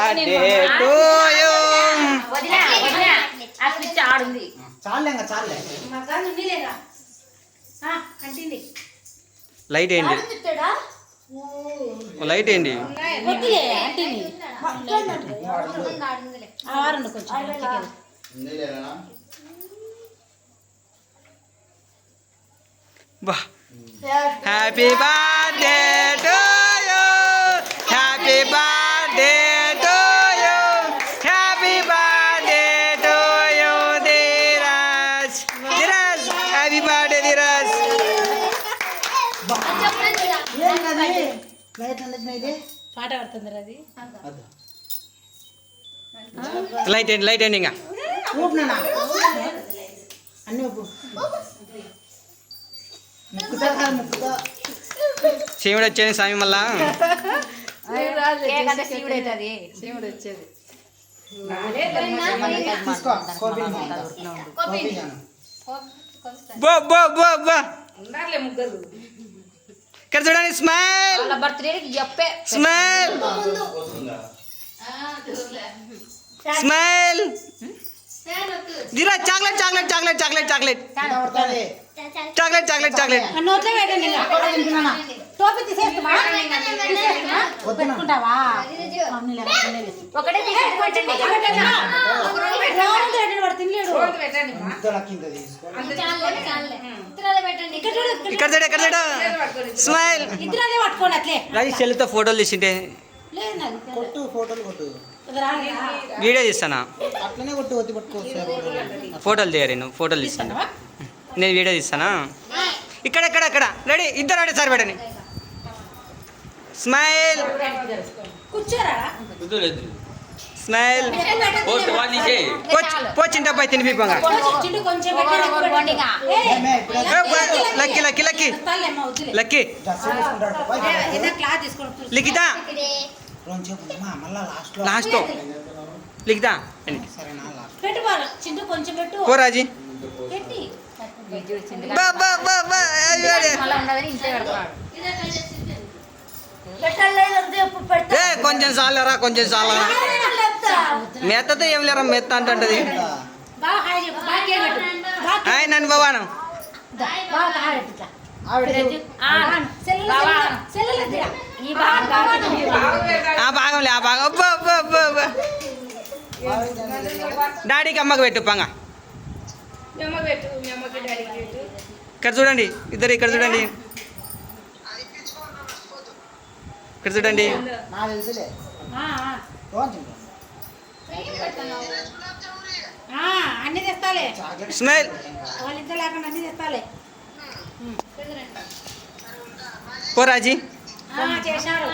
Birthday to you. Light ఏంటి light ఏంటి బా happy birthday to you happy birthday to you happy birthday to you Dheeraj Dheeraj happy birthday Dheeraj. పాట పడుతుంది అది light ఏంటి లైట్ ఏంటి ఇంకా శివుడు వచ్చేది స్వామి మళ్ళా శివుడు వచ్చేది బో బో బో బో ఉండాలి ముగ్గురు ఇక్కడ చూడండి స్మైల్ బర్త్డేకి చెప్పే smile smile Dheeraj chocolate chocolate chocolate chocolate chocolate chocolate chocolate chocolate నోట్లో పెట్టండి టోపీ తీసేస్తావా పెట్టుకుంటావా ఒకటే ఇక్కడ చూడు ఇక్కడ చూడు స్మైల్ ఇద్దరు పట్టుకోండి అట్లే రాజు చెల్లితో ఫోటోలు తీసింటే వీడియో తీస్తానా ఫోటోలు తీయరు నువ్వు ఫోటోలు తీస్తాను నేను వీడియో తీస్తానా ఇక్కడ ఇక్కడ ఇక్కడ రెడీ ఇద్దరు రెడీ సార్ పెట్టండి స్మైల్ స్మైల్ పోచింటపై తినిపిపోగా Lucky Lucky Lucky Lucky Likhita last Likhita పోరాజీ కొంచెం చాలరా కొంచెం చాలరా మెత్తతో ఏం లేరా మెత్త అంటది హాయ్ నన్ను బాబాను బాగంలే ఆ బాగా డాడీకి అమ్మకి పెట్టు పంగ ఇక్కడ చూడండి ఇద్దరు ఇక్కడ చూడండి ఇక్కడ చూడండి అన్ని తెస్తాలే స్మైల్ వాళ్ళిద్దరు లేకుండా అన్ని తెస్తాలే పోరాజీ చేశారు